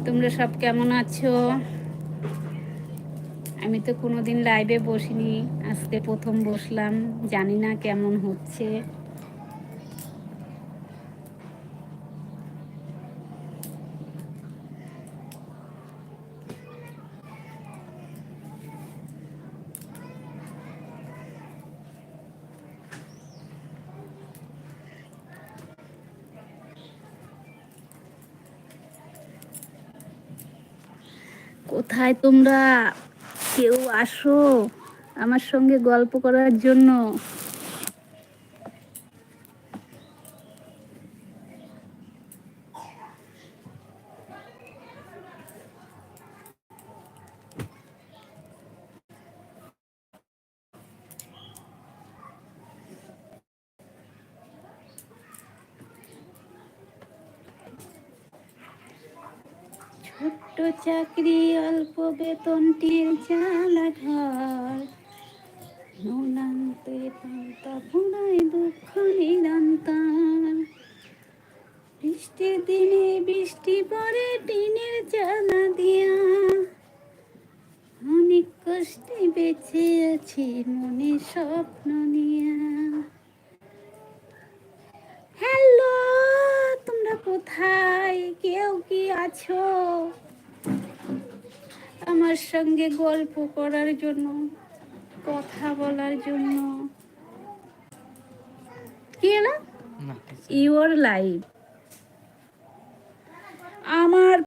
তোমরা সব কেমন আছো? আমি তো কোনোদিন লাইভে বসিনি, আজকে প্রথম বসলাম, জানি না কেমন হচ্ছে। কোথায় তোমরা? কেউ আসো আমার সঙ্গে গল্প করার জন্য। ছোট্ট চাকরি, অল্প বেতন, টির চালা ঘর, নোনান্তে পান্তা ফুরায় দুঃখ নিরন্তর। বৃষ্টির দিনে বৃষ্টি পড়ে টিনের চালা দিয়া, অনেক কষ্টে বেঁচে আছি মনে স্বপ্ন নিয়া। হ্যালো, তোমরা কোথায়? কেউ কি আছো আমার সঙ্গে গল্প করার জন্য, কথা বলার জন্য? কি হলো? Your live. আমার